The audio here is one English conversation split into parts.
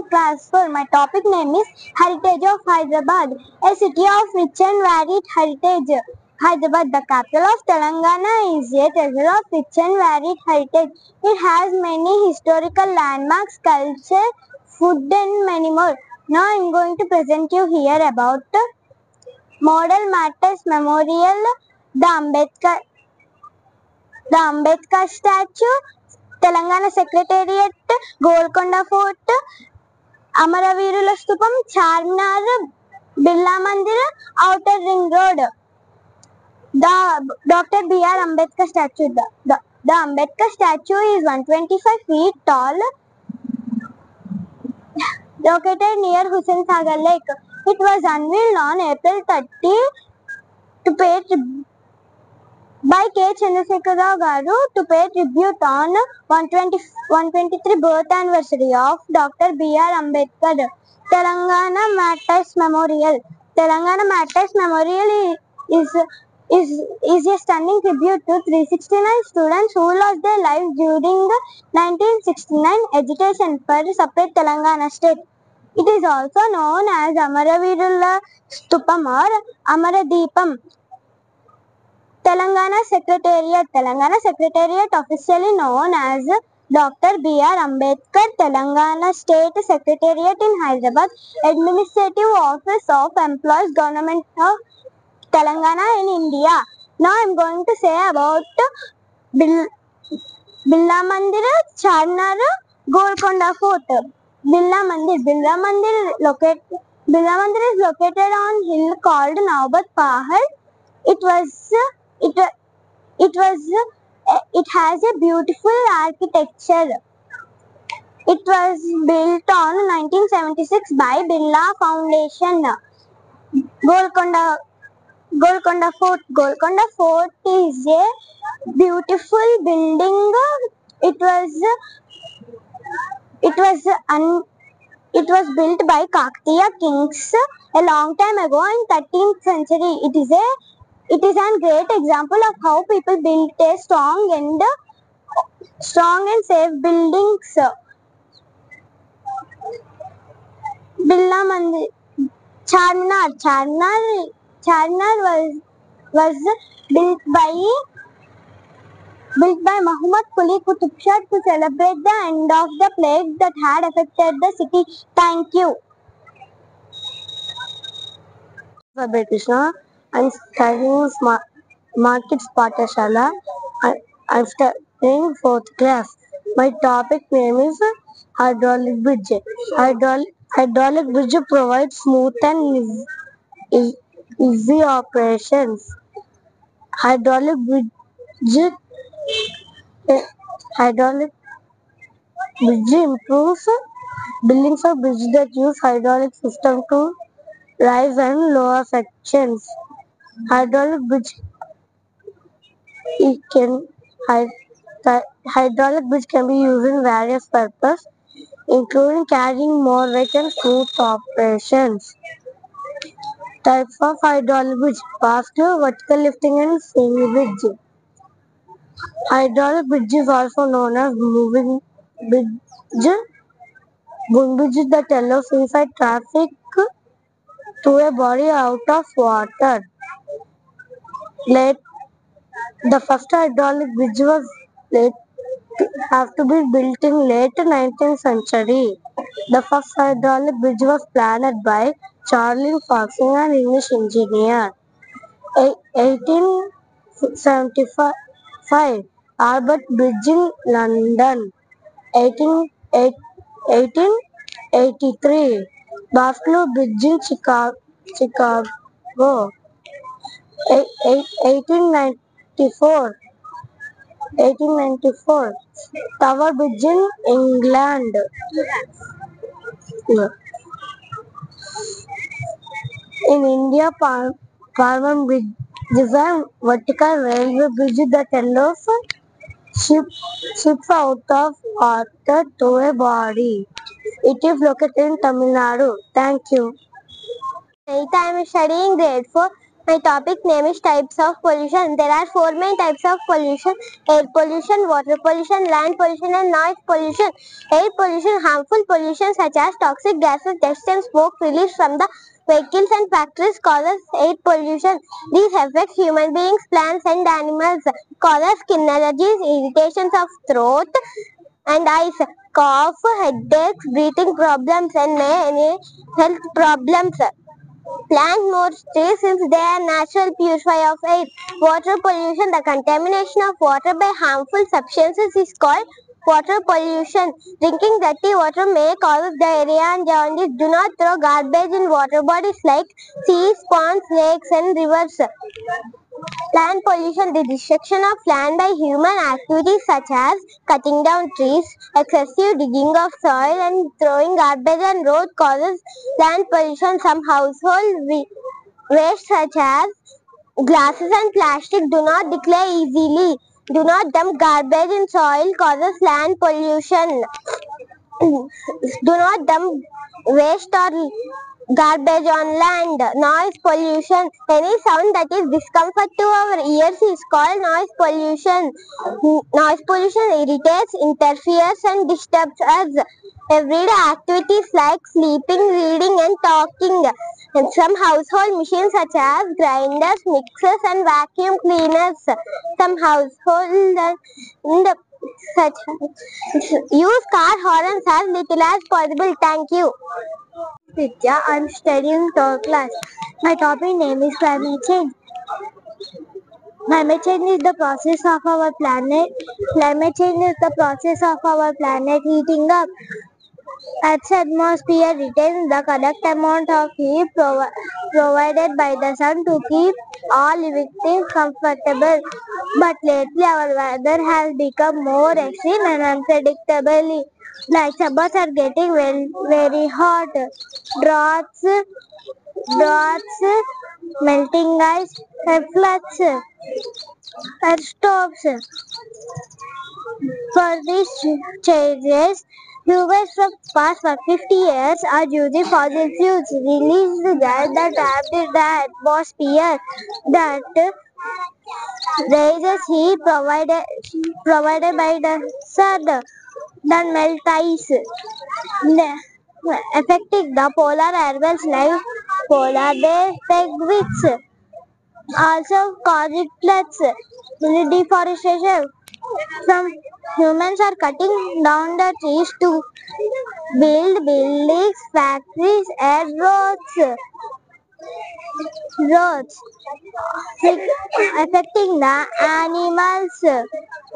class 4. My topic name is Heritage of Hyderabad, a city of rich and varied heritage. Hyderabad, the capital of Telangana, is a treasure of rich and varied heritage. It has many historical landmarks, culture, food and many more. Now I am going to present you here about Model Matters Memorial, the Ambedkar statue, Telangana Secretariat, Golconda Fort, Amaravirula Stupam, Charminar, Birla Mandir, Outer Ring Road. The Dr. B.R. Ambedkar statue. The Ambedkar statue is 125 feet tall, located near Hussain Sagar Lake. It was unveiled on April 30 to pay by K. Chandrasekhar Rao Garu to pay tribute on 123 birth anniversary of Dr. B.R. Ambedkar. Telangana Matters Memorial. Telangana Matters Memorial is a stunning tribute to 369 students who lost their lives during the 1969 agitation for separate Telangana state. It is also known as Amaravirula Stupam or Amaradeepam. Telangana Secretariat, officially known as Dr. B.R. Ambedkar Telangana State Secretariat in Hyderabad, Administrative Office of Employees Government of Telangana in India. Now I am going to say about Birla Mandir, Charminar, Golconda Fort. Birla Mandir is located on hill called Naubat Pahad. It has a beautiful architecture. It was built on 1976 by Birla Foundation. Golconda Fort. Golconda Fort is a beautiful building. It was built by Kakatiya kings a long time ago in 13th century. It is a great example of how people build a strong and safe buildings. Birla Mandir, Charminar was built by Muhammad Quli Qutub Shah to celebrate the end of the plague that had affected the city. Thank you. Krishna. I'm studying Markets Pathashala. I'm studying 4th class. My topic name is hydraulic bridge. Hydraulic bridge provides smooth and easy operations. Hydraulic bridge improves buildings of bridge that use hydraulic system to rise and lower sections. Hydraulic bridge hydraulic bridge can be used in various purposes, including carrying more weight and smooth operations. Types of hydraulic bridge: fast vertical lifting and swing bridge. Hydraulic bridge is also known as moving bridge. Moving bridge that allows inside traffic to a body out of water. The first hydraulic bridge was have to be built in late 19th century. The first hydraulic bridge was planned by Charles Foxing, an English engineer. 1875 Albert Bridge in London. 1883 Buffalo Bridge in Chicago. 1894 Tower Bridge in England. In India, Parman Bridge is a vertical railway bridge that allows ships out of water to a body. It is located in Tamil Nadu. Thank you. I am studying grade 4. My topic name is types of pollution. There are four main types of pollution: air pollution, water pollution, land pollution, and noise pollution. Air pollution, harmful pollution such as toxic gases, dust and smoke released from the vehicles and factories causes air pollution. These affect human beings, plants and animals, causes skin allergies, irritations of throat and eyes, cough, headaches, breathing problems and many health problems. Plant more trees since they are natural purifier of air. Water pollution. The contamination of water by harmful substances is called water pollution. Drinking dirty water may cause diarrhea and jaundice. Do not throw garbage in water bodies like seas, ponds, lakes and rivers. Land pollution. The destruction of land by human activities such as cutting down trees, excessive digging of soil and throwing garbage on roads causes land pollution. Some household waste such as glasses and plastic do not declare easily. Do not dump garbage in soil causes land pollution. Do not dump waste or garbage on land. Noise pollution. Any sound that is discomfort to our ears is called noise pollution. Noise pollution irritates, interferes and disturbs us. Everyday activities like sleeping, reading and talking. And some household machines such as grinders, mixers and vacuum cleaners. Some household and such use car horns as little as possible. Thank you. Vidya, I am studying third class. My topic name is climate change. Climate change is the process of our planet. Climate change is the process of our planet heating up. Earth's atmosphere retains the correct amount of heat provided by the sun to keep all living things comfortable. But lately our weather has become more extreme and unpredictable. Like summers are getting very hot. Droughts, melting ice, and floods, earthstorms. For these changes, humans from past 150 years are using fossil fuels, released gas that trapped in the atmosphere that raises heat provided by the sun, then melt ice, affecting the polar animals like polar bears, penguins, also causing floods, deforestation. Some humans are cutting down the trees to build buildings, factories, and roads, affecting the animals.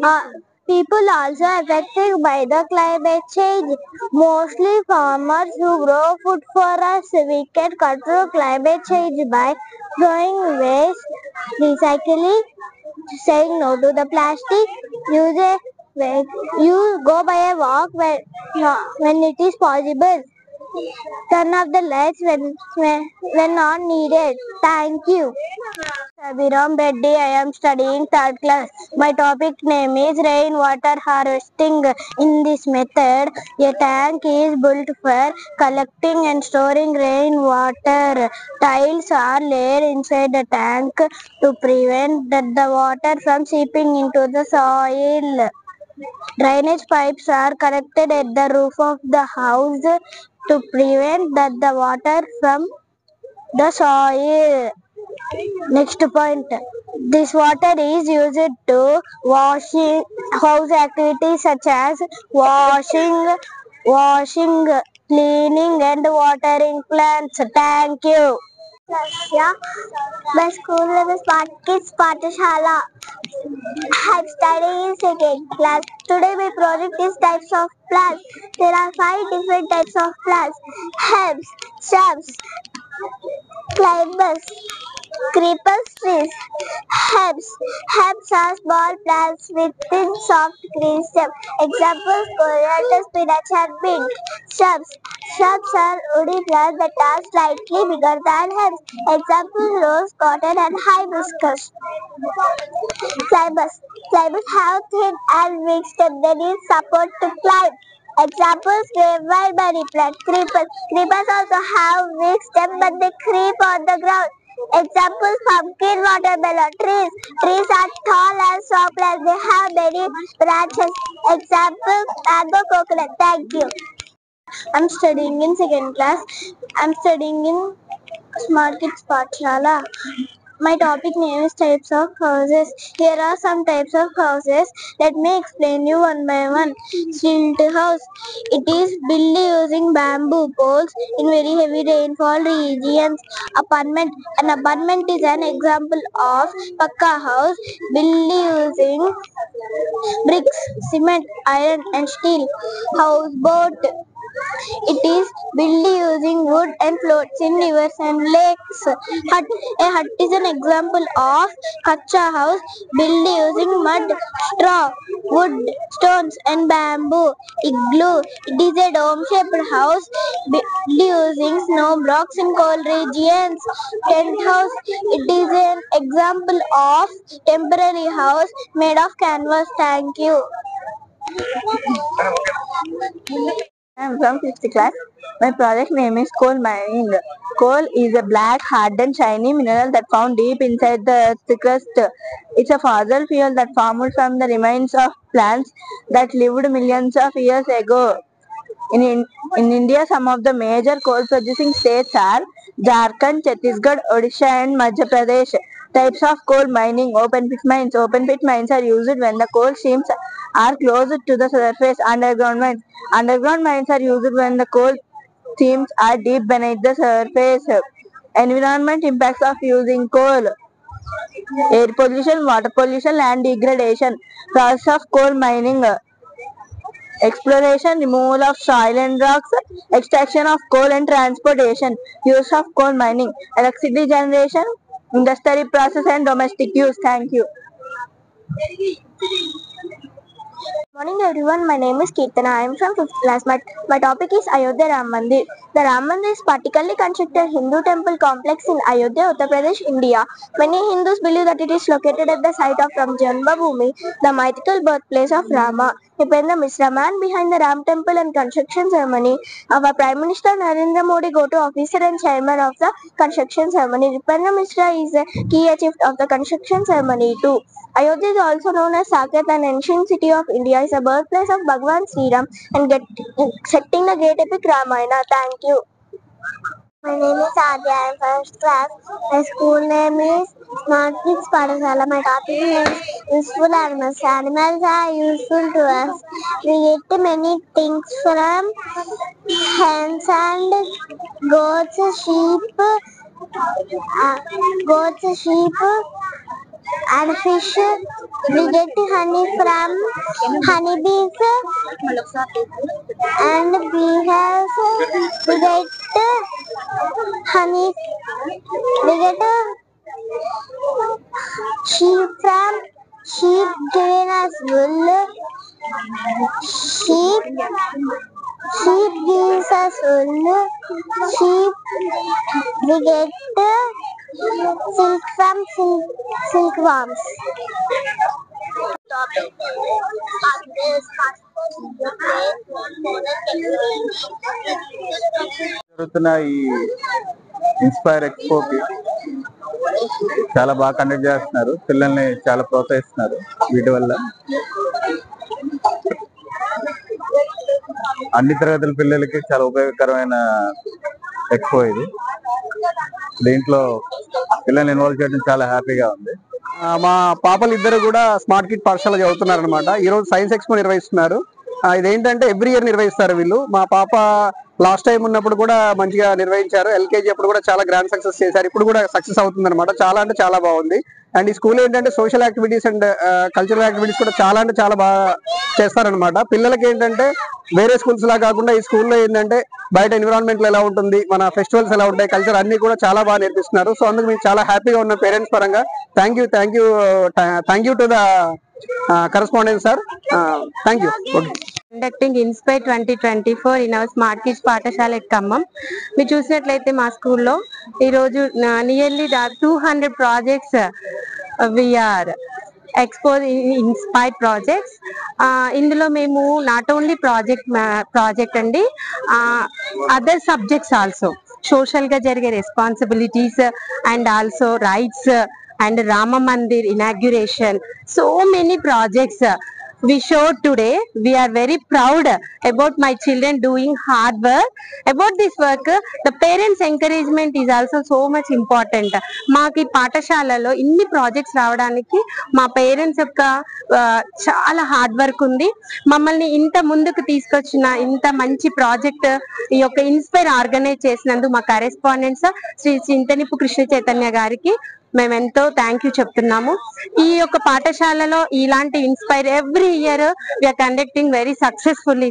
Uh, People also affected by the climate change. Mostly farmers who grow food for us. We can control climate change by throwing waste, recycling, saying no to the plastic, use a you go by a walk when it is possible. Turn off the lights when not needed. Thank you. Abhiram Reddy, I am studying third class. My topic name is rainwater harvesting. In this method, a tank is built for collecting and storing rainwater. Tiles are laid inside the tank to prevent the water from seeping into the soil. Drainage pipes are connected at the roof of the house to prevent the water from the soil. Next point. This water is used to washing house activities such as washing, cleaning and watering plants. Thank you. Lasya, my school name is Kids Pathashala. I'm studying in second class. Today my project is types of plants. There are 5 different types of plants. Herbs, shrubs, climbers, creepers, trees. Herbs. Herbs are small plants with thin, soft green stem. Examples: coriander, spinach, and mint. Shrubs. Shrubs are woody plants that are slightly bigger than herbs. Examples: rose, cotton, and hibiscus. Climbers. Climbers have thin and weak stems that need support to climb. Examples: grapevine, money plant. Creepers. Creepers also have weak stems but they creep on the ground. Examples: pumpkin, watermelon. Trees. Trees are tall and shapeless. They have many branches. Example: mango, coconut. Thank you. I'm studying in second class. I'm studying in Smart Kids Pathshala. My topic name is types of houses. Here are some types of houses. Let me explain you one by one. Stilt house. It is built using bamboo poles in very heavy rainfall regions. Apartment. An apartment is an example of pakka house built using bricks, cement, iron and steel. Houseboat. It is built using wood and floats in rivers and lakes. Hut. A hut is an example of kacha house built using mud, straw, wood, stones and bamboo. Igloo. It is a dome-shaped house built using snow blocks in cold regions. Tent house. It is an example of temporary house made of canvas. Thank you. I am from 5th class. My project name is coal mining. Coal is a black, hard and shiny mineral that found deep inside the earth's crust. It's a fossil fuel that formed from the remains of plants that lived millions of years ago. In India, some of the major coal producing states are Jharkhand, Chhattisgarh, Odisha and Madhya Pradesh. Types of coal mining: open pit mines. Open pit mines are used when the coal seams are close to the surface. Underground mines. Underground mines are used when the coal seams are deep beneath the surface. Environment impacts of using coal: air pollution, water pollution, land degradation. Process of coal mining: exploration, removal of soil and rocks, extraction of coal and transportation. Use of coal mining: electricity generation, industrial process and domestic use. Thank you. Morning everyone, my name is Kirtana. I am from 5th class. My topic is Ayodhya Ram Mandir. The Ram Mandir is particularly constructed Hindu temple complex in Ayodhya, Uttar Pradesh, India. Many Hindus believe that it is located at the site of Ram Janmabhoomi, the mythical birthplace of Rama. Nipendra Mishra, man behind the Ram temple and construction ceremony. Our Prime Minister Narendra Modi go-to officer and chairman of the construction ceremony. Nipendra Mishra is a key achievement of the construction ceremony too. Ayodhya is also known as Saket, an ancient city of India, is a birthplace of Bhagwan Sri Ram and setting the great epic Ramayana. Thank you. My name is Adya. I am first class. My school name is Smart Kids Pathshala. My topic name is useful animals. Animals are useful to us. We get many things from hens and goats, sheep, and fish. We get honey from honeybees and beehives. We get honey. We get sheep from sheep giving us wool. Sheep gives us wool. Sheep. We get silk from silkworms. జరుగుతున్న ఈ inspire ఎక్స్పోకి చాలా బాగా conduct చేస్తున్నారు. పిల్లల్ని చాలా ప్రోత్సహిస్తున్నారు. వీటి వల్ల అన్ని తరగతుల పిల్లలకి చాలా ఉపయోగకరమైన ఎక్స్పో ఇది. దీంట్లో పిల్లల్ని ఇన్వాల్వ్ చేయడం చాలా హ్యాపీగా ఉంది. మా పాపలు ఇద్దరు కూడా స్మార్ట్ కిడ్ పాఠశాల చదువుతున్నారు అనమాట. ఈ రోజు సైన్స్ ఎక్స్పో నిర్వహిస్తున్నారు. ఇదేంటంటే ఎవ్రీ ఇయర్ నిర్వహిస్తారు వీళ్ళు. మా పాప లాస్ట్ టైం ఉన్నప్పుడు కూడా మంచిగా నిర్వహించారు. ఎల్కేజీ అప్పుడు కూడా చాలా గ్రాండ్ సక్సెస్ చేశారు. ఇప్పుడు కూడా సక్సెస్ అవుతుంది అనమాట. చాలా అంటే చాలా బాగుంది. అండ్ ఈ స్కూల్ ఏంటంటే social activities and cultural activities కూడా చాలా అంటే చాలా బాగా చేస్తారనమాట. పిల్లలకి ఏంటంటే వేరే స్కూల్స్ లా కాకుండా ఈ స్కూల్లో ఏంటంటే బయట ఎన్విరాన్మెంట్ ఎలా ఉంటుంది, మన ఫెస్టివల్స్ ఎలా ఉంటాయి, కల్చర్ అన్ని కూడా చాలా బాగా నేర్పిస్తున్నారు. సో అందుకు మేము చాలా హ్యాపీగా ఉన్న పేరెంట్స్ పరంగా thank you to the correspondence sir. Thank you. Okay. Conducting Inspire 2024 in our Smart Kids Pathshala at Khammam. మీరు చూసినట్లయితే మా స్కూల్లో ఈరోజు nearly 200 projects we are exposed in Inspire projects. ఇందులో మేము నాట్ ఓన్లీ ప్రాజెక్ట్ అండి, అదర్ సబ్జెక్ట్స్ ఆల్సో సోషల్ గా జరిగే responsibilities and also rights and Rama Mandir inauguration, so many projects we showed today. We are very proud about my children doing hard work. About this work, the parents encouragement is also so much important. మాకి పాఠశాలలో ఇన్ని projects రావడానికి మా parents యొక్క చాలా hard work ఉంది. మమ్మల్ని ఇంత ముందుకు తీసుకొచ్చిన ఇంత మంచి ప్రాజెక్ట్ ఈ యొక్క ఇన్స్పైర్ ఆర్గనైజ్ చేసినందుకు మా కరెస్పాండెంట్స్ శ్రీ చింతనిపు కృష్ణ చైతన్య గారికి మేము ఎంతో థ్యాంక్ యూ చెప్తున్నాము. ఈ యొక్క పాఠశాలలో ఇలాంటి inspire every year we're conducting very successfully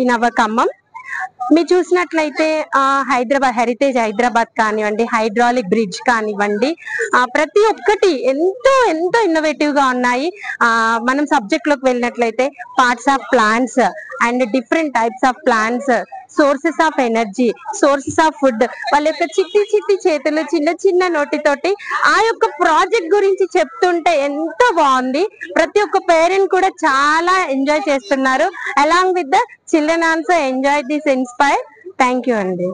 in our Khammam. మీరు చూసినట్లయితే హైదరాబాద్ హెరిటేజ్ హైదరాబాద్ కానివ్వండి, హైడ్రాలిక్ బ్రిడ్జ్ కానివ్వండి, ప్రతి ఒక్కటి ఎంతో ఎంతో ఇన్నోవేటివ్ గా ఉన్నాయి. మనం సబ్జెక్ట్ లోకి వెళ్ళినట్లయితే parts of plants and different types of plants, sources of energy, sources of food, వాళ్ళ యొక్క చిట్టి చిట్టి చేతులు చిన్న చిన్న నోటితోటి ఆ యొక్క ప్రాజెక్ట్ గురించి చెప్తుంటే ఎంతో బాగుంది. ప్రతి ఒక్క పేరెంట్ కూడా చాలా ఎంజాయ్ చేస్తున్నారు. Along with the children also enjoy this inspire. Thank you అండి.